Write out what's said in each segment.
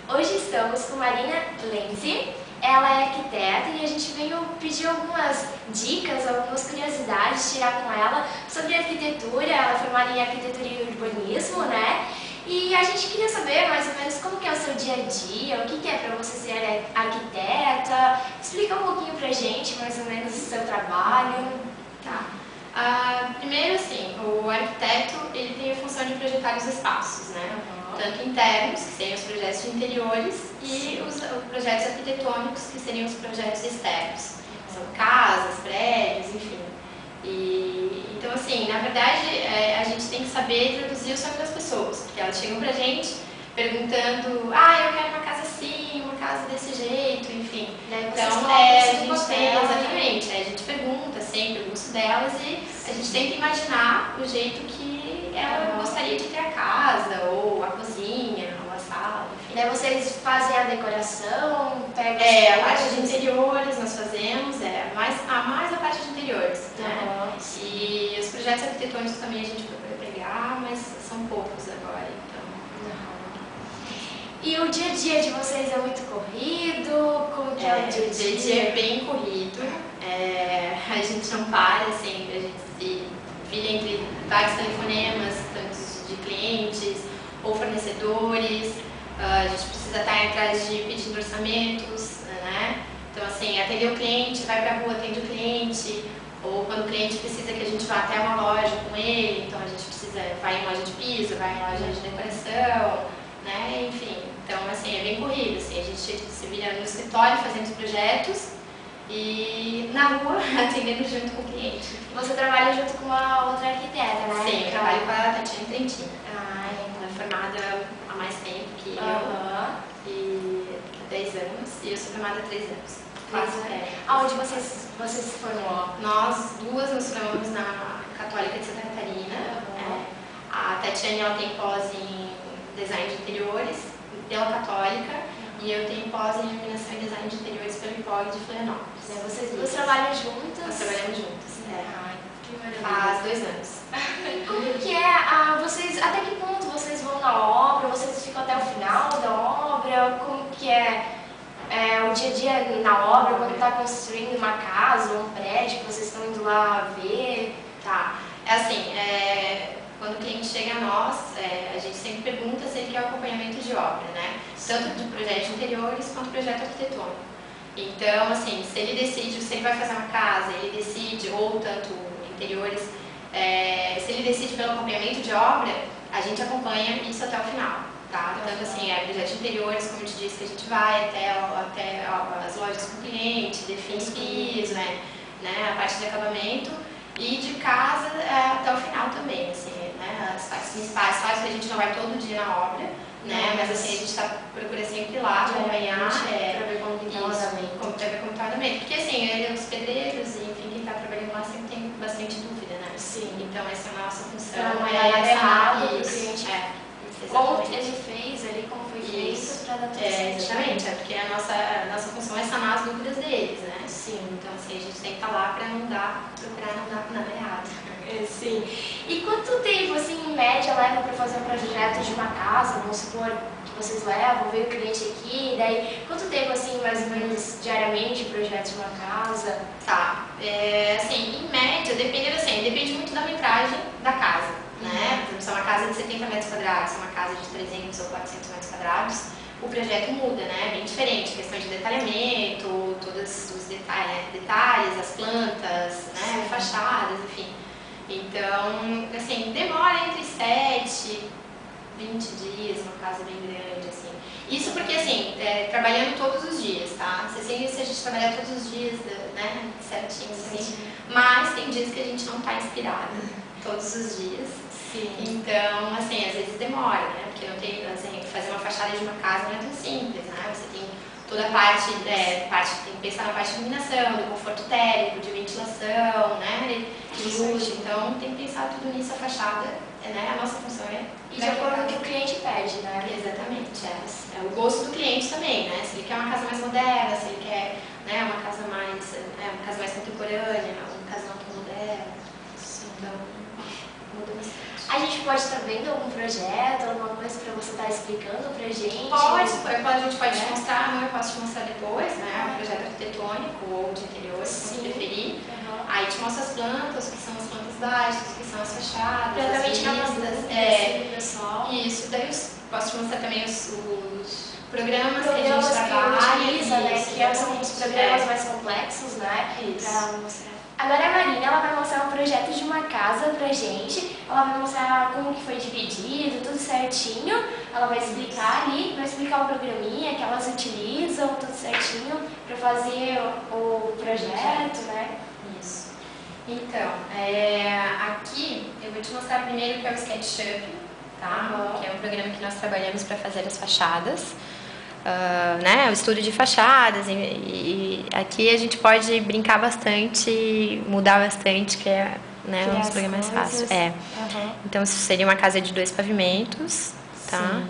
Hoje estamos com Marina Lenzi, ela é arquiteta e a gente veio pedir algumas dicas, algumas curiosidades, tirar com ela sobre arquitetura. Ela é formada em arquitetura e urbanismo, né? E a gente queria saber mais ou menos como que é o seu dia a dia, o que que é para você ser arquiteta. Explica um pouquinho pra gente mais ou menos o seu trabalho. Tá. Primeiro, assim, o arquiteto ele tem a função de projetar os espaços, né? Tanto internos, que seriam os projetos de interiores, e os projetos arquitetônicos, que seriam os projetos externos. São casas, prédios, enfim. Então, assim, na verdade, a gente tem que saber traduzir o sonho das pessoas, porque elas chegam pra gente perguntando, eu quero uma casa assim, uma casa desse jeito, enfim. Então, exatamente, a gente pergunta sempre o gosto delas e a gente tenta imaginar o jeito que ela gostaria de ter a casa, ou a cozinha, ou a sala, enfim. Daí vocês fazem a decoração, pegam a parte de interiores nós fazemos, mais a parte de interiores, né? E os projetos arquitetônicos também a gente procura pegar, mas são poucos agora, então. E o dia a dia de vocês é muito corrido? Como que é o dia a dia? O dia a dia é bem corrido, a gente não para sempre, a gente se vira entre vários telefonemas, tanto de clientes ou fornecedores, a gente precisa estar atrás de pedindo orçamentos, né? Então, assim, atender o cliente, vai pra rua, atende o cliente, ou quando o cliente precisa que a gente vá até uma loja com ele, então a gente precisa, vai em loja de piso, vai em loja de decoração, né? Enfim, então, assim, é bem corrido, assim, a gente se vira no escritório fazendo os projetos e na rua atendendo junto com o cliente. Você trabalha junto com uma outra arquiteta, né? Sim, eu trabalho com a Tatiana Trentin. Ela é formada há mais tempo que eu, e há 10 anos, e eu sou formada há 3 anos. Aonde você se formou? Nós duas nos formamos na Católica de Santa Catarina. A Tatiana ela tem pós em design de interiores pela Católica e eu tenho pós em iluminação e design de interiores pelo IPOG de Florianópolis. Vocês duas trabalham juntas? Nós trabalhamos juntas. Que maravilha. Faz 2 anos. E como que é? Vocês, até que ponto vocês vão na obra? Vocês ficam até o final da obra? Como que é o dia a dia na obra, quando está construindo uma casa ou um prédio, que vocês estão indo lá ver? É assim, quando o cliente chega a nós, a gente sempre pergunta se ele quer o acompanhamento de obra, né? Tanto de projeto de interiores quanto projeto arquitetônico. Então, assim, se ele decide, se ele vai fazer uma casa, ele decide, ou tanto interiores, se ele decide pelo acompanhamento de obra, a gente acompanha isso até o final, tá? Tanto assim, projeto de interiores, como eu te disse, que a gente vai até as lojas com o cliente, define piso, né? A parte de acabamento, e de casa até o final também, assim, né? As partes principais, claro que a gente não vai todo dia na obra, né? Mas assim, a gente procura sempre ir lá acompanhar, para ver como está o andamento. Porque assim, os pedreiros e enfim, quem está trabalhando lá sempre tem bastante dúvida, né? Sim. Então essa é a nossa função. Não é nada errado pro isso, cliente. Como ele fez ali, como foi feito, para dar tudo certo. Exatamente, porque a nossa função é sanar as dúvidas deles, né? Sim. Então assim, a gente tem que estar lá para procurar não dar nada errado. Sim. E quanto tempo, assim, em média, leva para fazer um projeto de uma casa? Vamos supor que vocês levam, vem o cliente aqui, daí quanto tempo, assim, mais ou menos diariamente, o projeto de uma casa? Assim, em média, depende muito da metragem da casa, né? Por exemplo, se é uma casa de 70 metros quadrados, se é uma casa de 300 ou 400 metros quadrados, o projeto muda, né? É bem diferente, questão de detalhamento, todos os detalhes, as plantas, né? Fachadas, enfim. Então, assim, demora entre 7 e 20 dias, uma casa bem grande, assim. Isso porque, assim, trabalhando todos os dias, tá? Se a gente trabalhar todos os dias, né, certinho, assim. Mas tem dias que a gente não tá inspirada, todos os dias. Sim. Então, assim, às vezes demora, né? Porque não tem, assim, fazer uma fachada de uma casa não é tão simples, né? Você tem toda a parte, tem que pensar na parte de iluminação, do conforto térmico, de ventilação, né? De luz, então tem que pensar tudo nisso, a fachada, né? A nossa função é... E de acordo com o que o cliente pede, né? Exatamente, é o gosto do cliente também, né? Se ele quer uma casa mais moderna, se ele quer, né, uma casa mais contemporânea, uma casa não tão moderna. Então, Muda bastante. A gente pode estar vendo algum projeto, alguma coisa para você estar explicando pra gente? A gente pode te mostrar, eu posso te mostrar depois, né? Um projeto arquitetônico ou de interiores, se preferir. Aí te mostro as plantas, que são as plantas baixas, que são as fachadas, pra também tirar umas dúvidas, pessoal. Isso, daí posso te mostrar também os programas que a gente trabalha, utiliza, né? Que são os programas mais complexos, né? Isso. Pra mostrar. Agora a Marina, ela vai mostrar um projeto de uma casa pra gente, ela vai mostrar como que foi dividido, tudo certinho, ela vai explicar ali, vai explicar o programinha que elas utilizam, tudo certinho, pra fazer o projeto, né? Isso. Então, aqui eu vou te mostrar primeiro o que é o SketchUp, tá? Que é um programa que nós trabalhamos para fazer as fachadas. Né, o estudo de fachadas e aqui a gente pode brincar bastante, mudar bastante, que é, né, um dos programas mais fáceis. Então isso seria uma casa de 2 pavimentos, tá? Sim.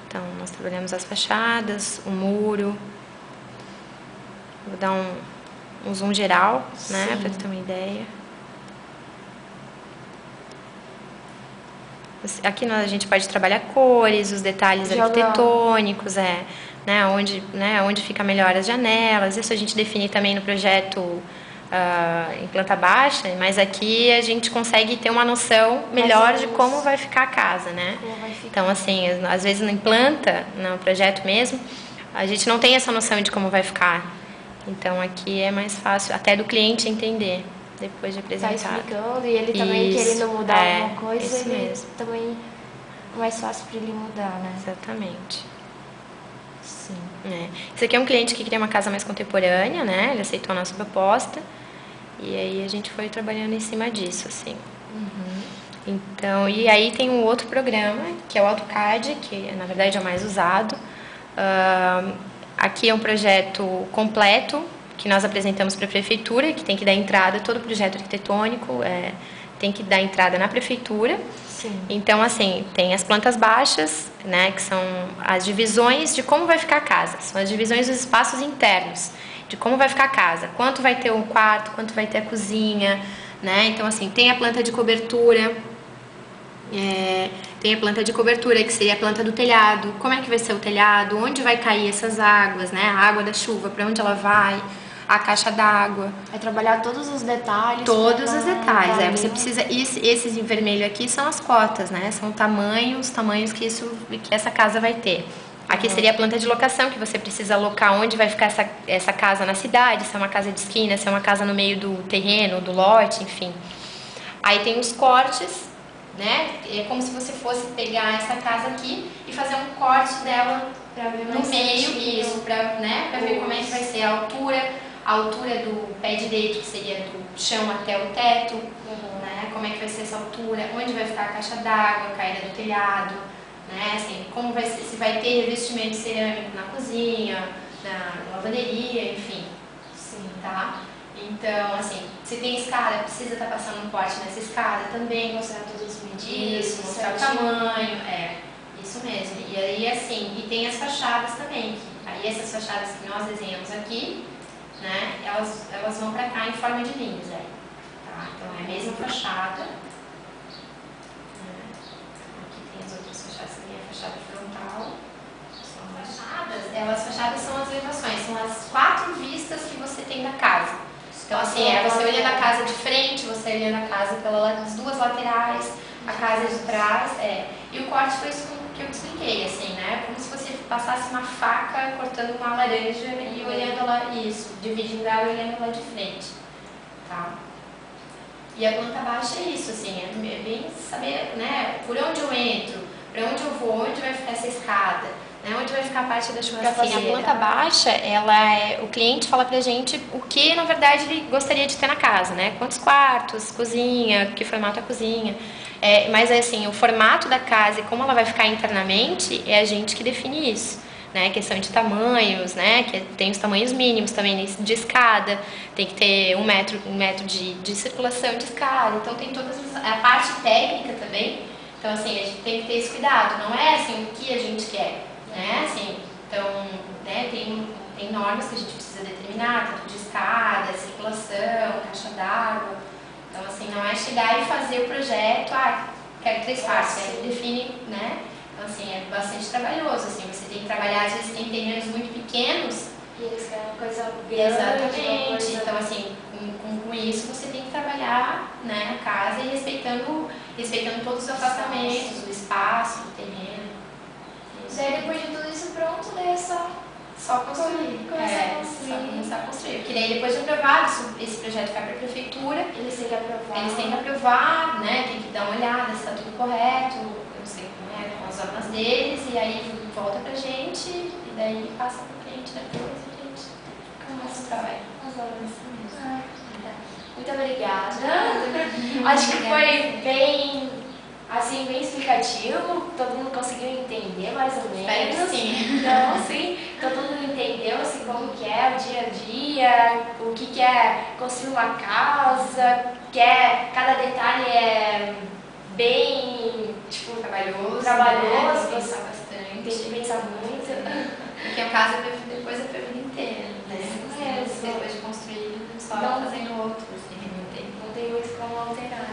Então nós trabalhamos as fachadas, o muro. Vou dar um zoom geral, né, para ter uma ideia. Aqui a gente pode trabalhar cores, os detalhes arquitetônicos, onde fica melhor as janelas. Isso a gente define também no projeto em planta baixa, mas aqui a gente consegue ter uma noção melhor de como vai ficar a casa, né? Então, assim, às vezes em planta, no projeto mesmo, a gente não tem essa noção de como vai ficar. Então, aqui é mais fácil até do cliente entender. Depois de apresentar. Tá explicando e ele também querendo mudar alguma coisa, também é mais fácil para ele mudar, né? Exatamente. Sim. Esse aqui é um cliente que queria uma casa mais contemporânea, né? Ele aceitou a nossa proposta e aí a gente foi trabalhando em cima disso, assim. Então, e aí tem um outro programa, que é o AutoCAD, que na verdade é o mais usado. Aqui é um projeto completo, que nós apresentamos para a prefeitura, que tem que dar entrada, todo projeto arquitetônico tem que dar entrada na prefeitura. Sim. Então, assim, tem as plantas baixas, né, que são as divisões de como vai ficar a casa, são as divisões dos espaços internos, de como vai ficar a casa, quanto vai ter um quarto, quanto vai ter a cozinha, né, então, assim, tem a planta de cobertura, que seria a planta do telhado, como é que vai ser o telhado, onde vai cair essas águas, né, a água da chuva, para onde ela vai, a caixa d'água. É trabalhar todos os detalhes. Todos os detalhes, você precisa, esses em vermelho aqui são as cotas, né, são os tamanhos que essa casa vai ter. Aqui seria a planta de locação, que você precisa alocar onde vai ficar essa casa na cidade, se é uma casa de esquina, se é uma casa no meio do terreno, do lote, enfim. Aí tem os cortes, né? É como se você fosse pegar essa casa aqui e fazer um corte dela no meio, isso, para ver como é que vai ser a altura do pé direito, que seria do chão até o teto, né? Como é que vai ser essa altura, onde vai ficar a caixa d'água, a caída do telhado, né? Assim, como vai ser, se vai ter revestimento cerâmico na cozinha, na lavanderia, enfim. Sim. Tá? Então, assim, se tem escada, precisa estar passando um corte nessa escada também. Mostrar todas as medidas. Isso, mostrar o tamanho, isso mesmo. E aí, assim, e tem as fachadas também. Aí essas fachadas que nós desenhamos aqui, né, elas vão pra cá em forma de linhas aí. Tá? Então é a mesma fachada. Aqui tem as outras fachadas, também a fachada frontal. As fachadas são as elevações, são as 4 vistas que você tem da casa. Então, assim, você olhando a casa de frente, você olhando a casa pelas 2 laterais, a casa de trás, E o corte foi isso que eu te expliquei, assim, né? Como se você passasse uma faca cortando uma laranja e olhando ela, dividindo ela e olhando ela de frente, tá? E a planta baixa é isso, assim, é bem saber, né, por onde eu entro, para onde eu vou, onde vai ficar essa escada, né, onde vai ficar a parte da churrasqueira. A planta baixa, o cliente fala pra gente o que, na verdade, ele gostaria de ter na casa, né, quantos quartos, cozinha, que formato a cozinha. Mas, assim, o formato da casa e como ela vai ficar internamente, é a gente que define isso. Né, questão de tamanhos, né, que tem os tamanhos mínimos também de escada, tem que ter um metro de circulação de escada, então tem a parte técnica também, então assim, a gente tem que ter esse cuidado, não é assim o que a gente quer, né, assim, então, né, tem normas que a gente precisa determinar, tanto de escada, circulação, caixa d'água, Então, assim, não é chegar e fazer o projeto, quero 3 partes, aí você define, né? Então, assim, é bastante trabalhoso, assim, você tem que trabalhar, às vezes tem terrenos muito pequenos. E eles querem uma coisa grande. Exatamente. Então, assim, com isso você tem que trabalhar, né, a casa e respeitando todos os afastamentos, o espaço, o terreno. Daí depois de tudo isso pronto, daí é só construir. Começar a construir. Só começar a construir. Porque daí depois de aprovado, esse projeto vai para a prefeitura. Eles têm que aprovar. Eles têm que aprovar, né? Tem que dar uma olhada se está tudo correto, eu não sei como é, com as normas deles, e aí volta pra gente, e daí passa pro cliente depois e a gente constrói. As obras. Muito obrigada. Acho que foi bem, assim, bem explicativo. Todo mundo conseguiu entender mais ou menos. Espero que sim. Então, sim, todo mundo entendeu assim, como que é o dia a dia, o que é construir uma casa, cada detalhe é bem, tipo, trabalhoso, trabalhoso, né? você Bastante. tem que pensar muito. Porque a casa depois é para a vida inteira, né? Isso mesmo. Depois de construir, só Não. fazendo outros, assim, Não tem muito como alterar.